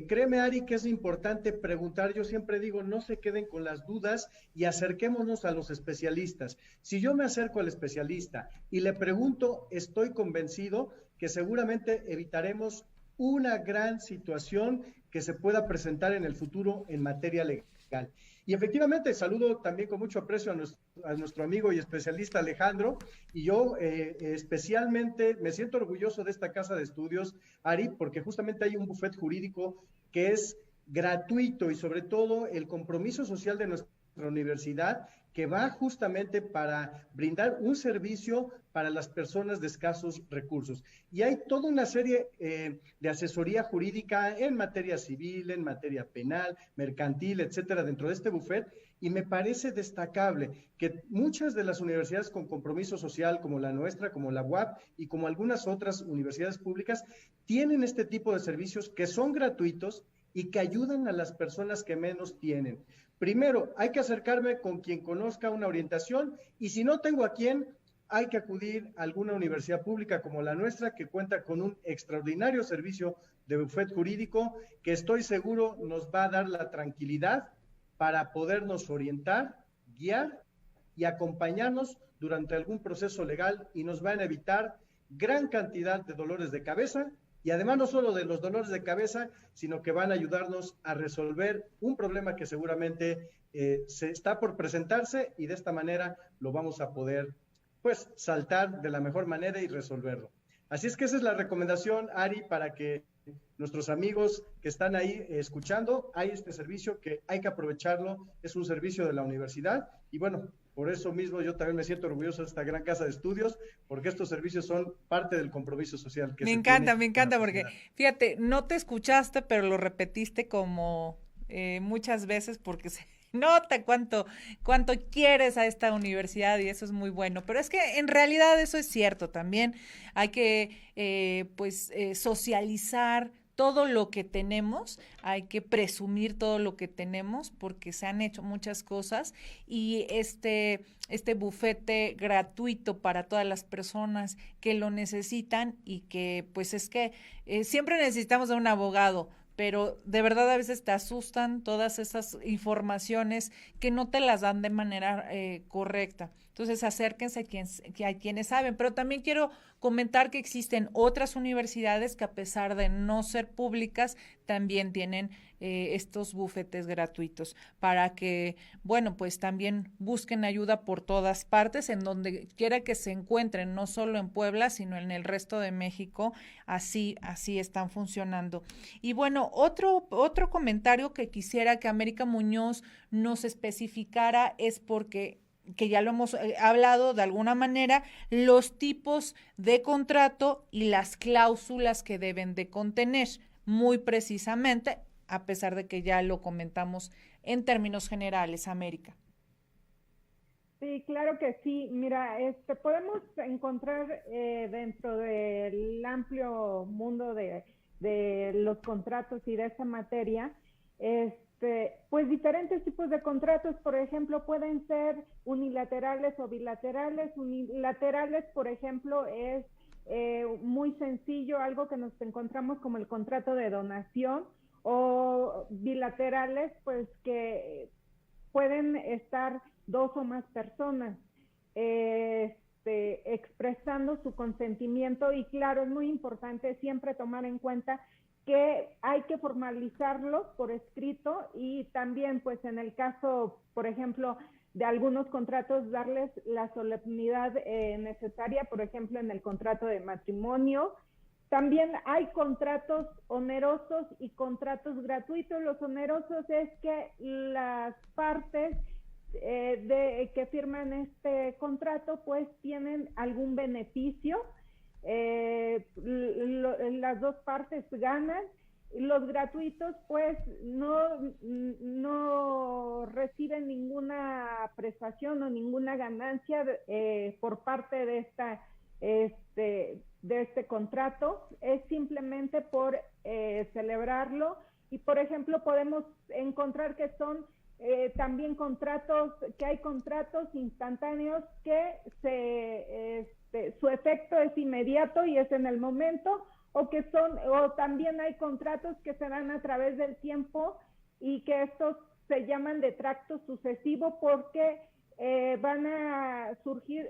E: Créeme, Ari, que es importante preguntar. Yo siempre digo, no se queden con las dudas y acerquémonos a los especialistas. Si yo me acerco al especialista y le pregunto, estoy convencido que seguramente evitaremos una gran situación que se pueda presentar en el futuro en materia legal. Y efectivamente, saludo también con mucho aprecio a nuestro amigo y especialista Alejandro, y yo especialmente me siento orgulloso de esta casa de estudios, Ari, porque justamente hay un bufete jurídico que es gratuito y sobre todo el compromiso social de nuestra universidad que va justamente para brindar un servicio para las personas de escasos recursos. Y hay toda una serie de asesoría jurídica en materia civil, en materia penal, mercantil, etcétera, dentro de este bufete, y me parece destacable que muchas de las universidades con compromiso social, como la nuestra, como la UAP y como algunas otras universidades públicas, tienen este tipo de servicios que son gratuitos y que ayudan a las personas que menos tienen. Primero, hay que acercarme con quien conozca una orientación y si no tengo a quién, hay que acudir a alguna universidad pública como la nuestra que cuenta con un extraordinario servicio de bufete jurídico que estoy seguro nos va a dar la tranquilidad para podernos orientar, guiar y acompañarnos durante algún proceso legal y nos van a evitar gran cantidad de dolores de cabeza. Y además no solo de los dolores de cabeza, sino que van a ayudarnos a resolver un problema que seguramente se está por presentarse y de esta manera lo vamos a poder pues saltar de la mejor manera y resolverlo. Así es que esa es la recomendación, Ari, para que nuestros amigos que están ahí escuchando, hay este servicio que hay que aprovecharlo, es un servicio de la universidad y bueno, por eso mismo yo también me siento orgulloso de esta gran casa de estudios, porque estos servicios son parte del compromiso social que
B: me encanta, porque fíjate, no te escuchaste, pero lo repetiste como muchas veces porque se nota cuánto quieres a esta universidad y eso es muy bueno. Pero es que en realidad eso es cierto también. Hay que socializar todo lo que tenemos, hay que presumir todo lo que tenemos porque se han hecho muchas cosas y este bufete gratuito para todas las personas que lo necesitan y que pues es que siempre necesitamos de un abogado, pero de verdad a veces te asustan todas esas informaciones que no te las dan de manera correcta. Entonces acérquense a quienes saben, pero también quiero comentar que existen otras universidades que a pesar de no ser públicas, también tienen estos bufetes gratuitos para que, bueno, pues también busquen ayuda por todas partes, en donde quiera que se encuentren, no solo en Puebla, sino en el resto de México, así están funcionando. Y bueno, otro comentario que quisiera que América Muñoz nos especificara es porque que ya lo hemos hablado de alguna manera, los tipos de contrato y las cláusulas que deben de contener, muy precisamente, a pesar de que ya lo comentamos en términos generales, América.
C: Sí, claro que sí. Mira, podemos encontrar dentro del amplio mundo de los contratos y de esta materia, pues diferentes tipos de contratos. Por ejemplo, pueden ser unilaterales o bilaterales. Unilaterales, por ejemplo, es muy sencillo, algo que nos encontramos como el contrato de donación, o bilaterales, pues que pueden estar dos o más personas expresando su consentimiento. Y claro, es muy importante siempre tomar en cuenta que hay que formalizarlos por escrito y también, pues en el caso, por ejemplo, de algunos contratos, darles la solemnidad necesaria, por ejemplo, en el contrato de matrimonio. También hay contratos onerosos y contratos gratuitos. Los onerosos es que las partes que firman este contrato, pues tienen algún beneficio. Las dos partes ganan Los gratuitos pues no reciben ninguna prestación o ninguna ganancia por parte de este contrato, es simplemente por celebrarlo. Y por ejemplo podemos encontrar que son también hay contratos instantáneos que su efecto es inmediato y es en el momento, o también hay contratos que se dan a través del tiempo y que estos se llaman de tracto sucesivo porque van a surtir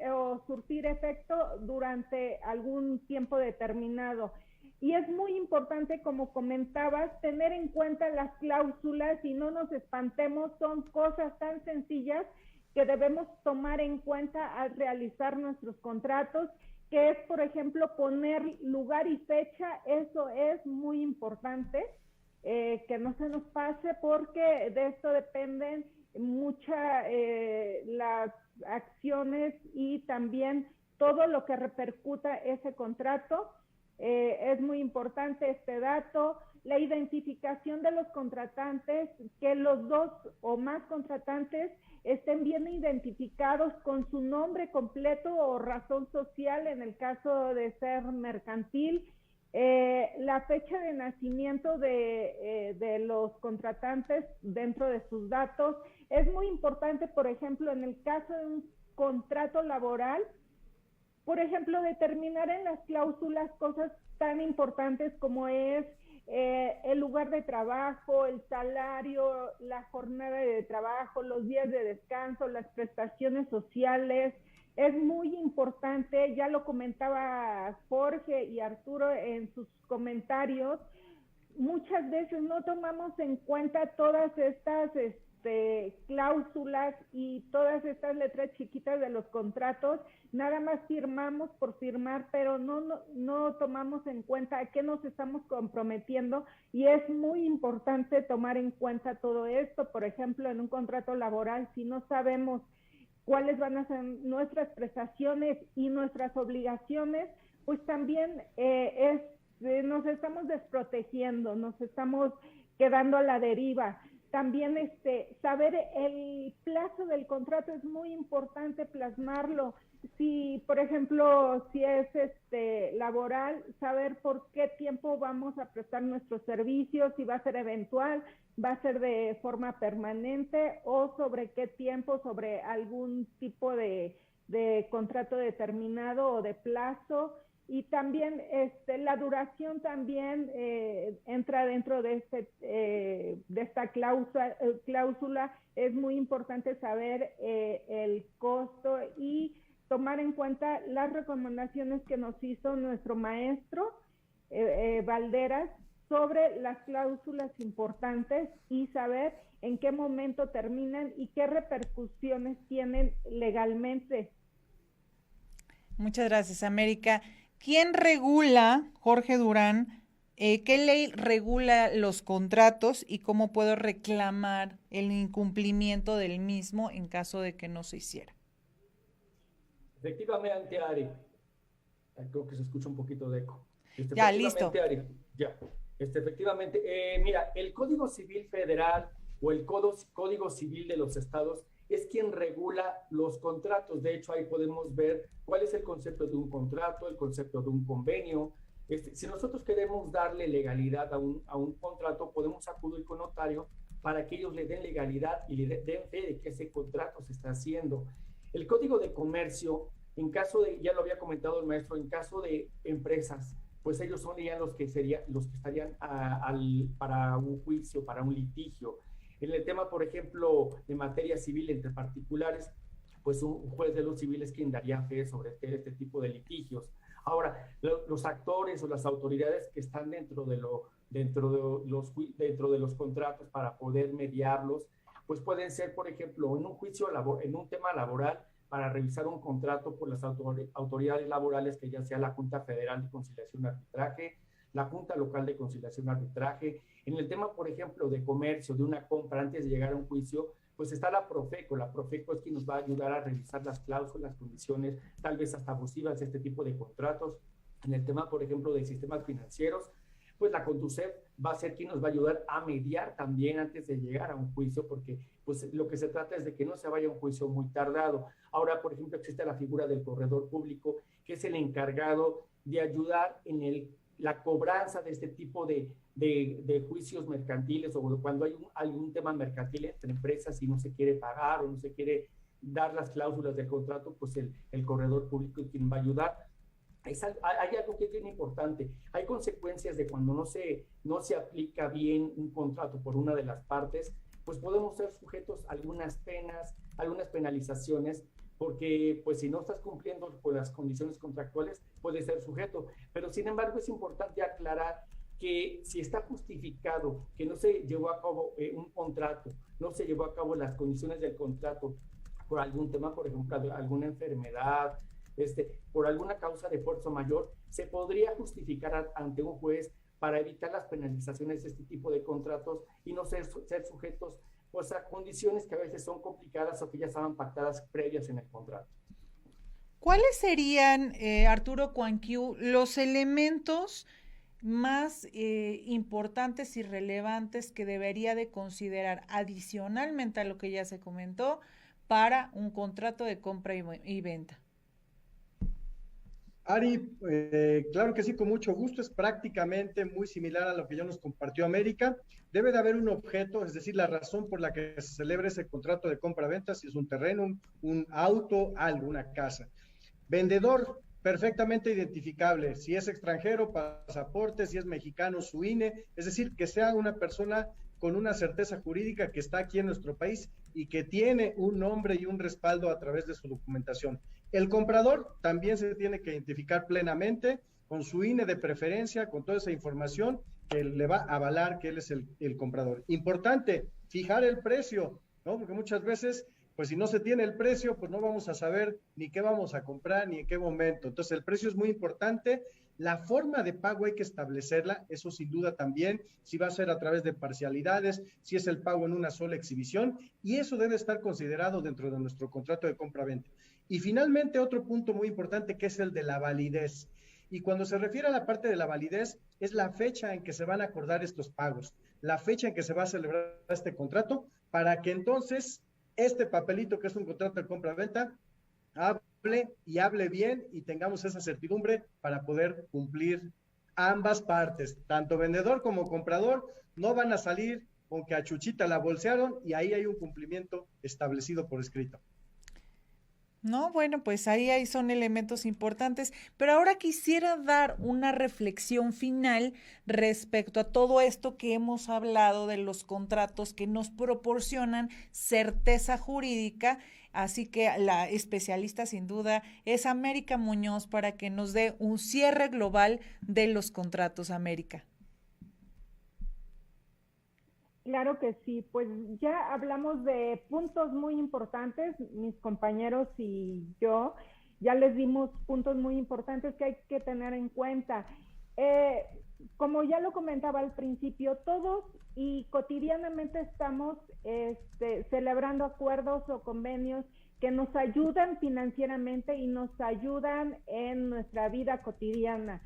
C: efecto durante algún tiempo determinado. Y es muy importante, como comentabas, tener en cuenta las cláusulas y no nos espantemos, son cosas tan sencillas que debemos tomar en cuenta al realizar nuestros contratos, que es, por ejemplo, poner lugar y fecha. Eso es muy importante, que no se nos pase, porque de esto dependen las acciones y también todo lo que repercuta ese contrato. Es muy importante este dato, la identificación de los contratantes, que los dos o más contratantes estén bien identificados con su nombre completo o razón social en el caso de ser mercantil, la fecha de nacimiento de los contratantes dentro de sus datos. Es muy importante, por ejemplo, en el caso de un contrato laboral, por ejemplo, determinar en las cláusulas cosas tan importantes como es el lugar de trabajo, el salario, la jornada de trabajo, los días de descanso, las prestaciones sociales. Es muy importante, ya lo comentaba Jorge y Arturo en sus comentarios, muchas veces no tomamos en cuenta todas estas cláusulas y todas estas letras chiquitas de los contratos. Nada más firmamos por firmar, pero no tomamos en cuenta a qué nos estamos comprometiendo, y es muy importante tomar en cuenta todo esto. Por ejemplo, en un contrato laboral, si no sabemos cuáles van a ser nuestras prestaciones y nuestras obligaciones, pues también nos estamos desprotegiendo, nos estamos quedando a la deriva. También saber el plazo del contrato es muy importante, plasmarlo. Si, por ejemplo, si es laboral, saber por qué tiempo vamos a prestar nuestros servicios, si va a ser eventual, va a ser de forma permanente, o sobre qué tiempo, sobre algún tipo de contrato determinado o de plazo. Y también la duración también entra dentro de esta cláusula. Es muy importante saber el costo y tomar en cuenta las recomendaciones que nos hizo nuestro maestro Valderas sobre las cláusulas importantes, y saber en qué momento terminan y qué repercusiones tienen legalmente.
B: Muchas gracias, América. ¿Quién regula, Jorge Durán, qué ley regula los contratos y cómo puedo reclamar el incumplimiento del mismo en caso de que no se hiciera?
F: Efectivamente, Ari. Creo que se escucha un poquito de eco.
B: Ya, listo.
F: Ari, ya. Efectivamente, mira, el Código Civil Federal o el Código Civil de los estados es quien regula los contratos. De hecho, ahí podemos ver cuál es el concepto de un contrato, el concepto de un convenio. Si nosotros queremos darle legalidad a un contrato, podemos acudir con notario para que ellos le den legalidad y le den fe de que ese contrato se está haciendo. El Código de Comercio, en caso de, ya lo había comentado el maestro, en caso de empresas, pues ellos son ya los que estarían para un juicio, para un litigio. En el tema, por ejemplo, de materia civil entre particulares, pues un juez de los civiles quien daría fe sobre este tipo de litigios. Ahora, los actores o las autoridades que están dentro de los contratos para poder mediarlos, pues pueden ser, por ejemplo, en un tema laboral, para revisar un contrato por las autoridades laborales, que ya sea la Junta Federal de Conciliación y Arbitraje, la Junta Local de Conciliación y Arbitraje. En el tema, por ejemplo, de comercio, de una compra, antes de llegar a un juicio, pues está la Profeco. La Profeco es quien nos va a ayudar a revisar las cláusulas, las condiciones, tal vez hasta abusivas de este tipo de contratos. En el tema, por ejemplo, de sistemas financieros, pues la Conducef va a ser quien nos va a ayudar a mediar también antes de llegar a un juicio, porque pues lo que se trata es de que no se vaya a un juicio muy tardado. Ahora, por ejemplo, existe la figura del corredor público, que es el encargado de ayudar en la cobranza de este tipo de juicios mercantiles, o cuando hay algún tema mercantil entre empresas y no se quiere pagar o no se quiere dar las cláusulas del contrato, pues el corredor público es quien va a ayudar. Hay algo que es bien importante. Hay consecuencias de cuando no se aplica bien un contrato por una de las partes, pues podemos ser sujetos a algunas penas, algunas penalizaciones, porque pues si no estás cumpliendo con las condiciones contractuales, puedes ser sujeto. Pero sin embargo es importante aclarar que si está justificado que no se llevó a cabo un contrato, no se llevó a cabo las condiciones del contrato por algún tema, por ejemplo, alguna enfermedad, por alguna causa de fuerza mayor, se podría justificar ante un juez para evitar las penalizaciones de este tipo de contratos y no ser sujetos pues, a condiciones que a veces son complicadas o que ya estaban pactadas previas en el contrato.
B: ¿Cuáles serían, Arturo Cuanquiu, los elementos más importantes y relevantes que debería de considerar adicionalmente a lo que ya se comentó para un contrato de compra y venta?
E: Ari, claro que sí, con mucho gusto, es prácticamente muy similar a lo que ya nos compartió América. Debe de haber un objeto, es decir, la razón por la que se celebra ese contrato de compra-venta, si es un terreno, un auto, algo, una casa. Vendedor, perfectamente identificable, si es extranjero, pasaporte, si es mexicano, su INE, es decir, que sea una persona con una certeza jurídica que está aquí en nuestro país y que tiene un nombre y un respaldo a través de su documentación. El comprador también se tiene que identificar plenamente con su INE de preferencia, con toda esa información que le va a avalar que él es el comprador. Importante, fijar el precio, ¿no? Porque muchas veces, pues si no se tiene el precio, pues no vamos a saber ni qué vamos a comprar ni en qué momento. Entonces el precio es muy importante. La forma de pago hay que establecerla, eso sin duda también, si va a ser a través de parcialidades, si es el pago en una sola exhibición, y eso debe estar considerado dentro de nuestro contrato de compra-venta. Y finalmente otro punto muy importante que es el de la validez. Y cuando se refiere a la parte de la validez, es la fecha en que se van a acordar estos pagos, la fecha en que se va a celebrar este contrato, para que entonces este papelito que es un contrato de compra-venta hable bien y tengamos esa certidumbre para poder cumplir ambas partes, tanto vendedor como comprador, no van a salir con que a Chuchita la bolsearon y ahí hay un cumplimiento establecido por escrito.
B: No, bueno, pues ahí son elementos importantes, pero ahora quisiera dar una reflexión final respecto a todo esto que hemos hablado de los contratos que nos proporcionan certeza jurídica, así que la especialista sin duda es América Muñoz para que nos dé un cierre global de los contratos. América.
C: Claro que sí, pues ya hablamos de puntos muy importantes, mis compañeros y yo, ya les dimos puntos muy importantes que hay que tener en cuenta. Como ya lo comentaba al principio, todos y cotidianamente estamos celebrando acuerdos o convenios que nos ayudan financieramente y nos ayudan en nuestra vida cotidiana.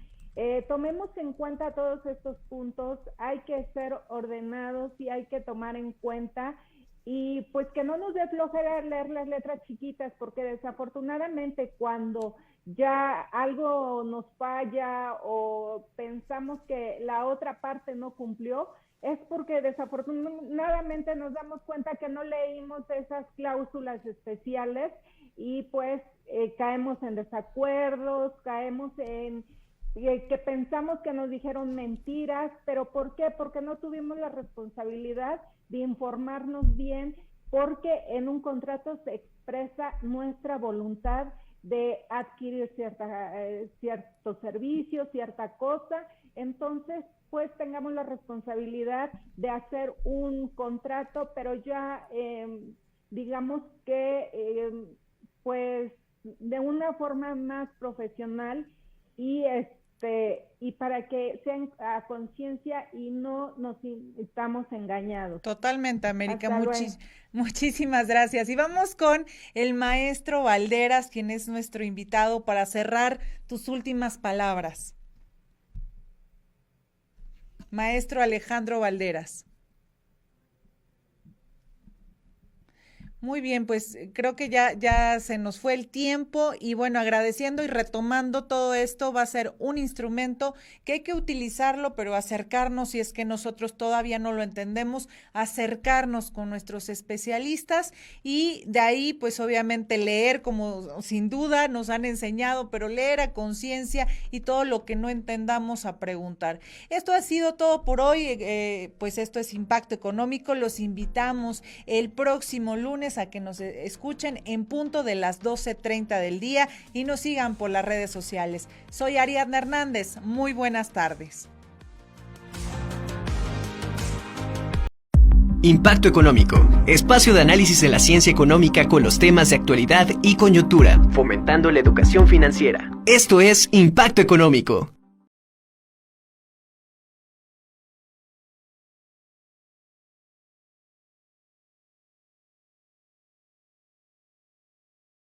C: Tomemos en cuenta todos estos puntos, hay que ser ordenados y hay que tomar en cuenta y pues que no nos dé flojera leer las letras chiquitas, porque desafortunadamente cuando ya algo nos falla o pensamos que la otra parte no cumplió, es porque desafortunadamente nos damos cuenta que no leímos esas cláusulas especiales y pues caemos en desacuerdos, caemos en que pensamos que nos dijeron mentiras, pero ¿por qué? Porque no tuvimos la responsabilidad de informarnos bien, porque en un contrato se expresa nuestra voluntad de adquirir cierto servicio, cierta cosa, entonces pues tengamos la responsabilidad de hacer un contrato, pero ya digamos que pues de una forma más profesional y para que sean a conciencia y no nos estamos engañados.
B: Totalmente, América. Muchísimas gracias. Y vamos con el maestro Valderas, quien es nuestro invitado, para cerrar tus últimas palabras. Maestro Alejandro Valderas. Muy bien, pues creo que ya se nos fue el tiempo y bueno, agradeciendo y retomando todo esto, va a ser un instrumento que hay que utilizarlo, pero acercarnos, si es que nosotros todavía no lo entendemos, acercarnos con nuestros especialistas y de ahí pues obviamente leer, como sin duda nos han enseñado, pero leer a conciencia y todo lo que no entendamos a preguntar. Esto ha sido todo por hoy, pues esto es Impacto Económico, los invitamos el próximo lunes a que nos escuchen en punto de las 12:30 del día y nos sigan por las redes sociales. Soy Ariadna Hernández, muy buenas tardes.
A: Impacto Económico, espacio de análisis de la ciencia económica con los temas de actualidad y coyuntura, fomentando la educación financiera. Esto es Impacto Económico.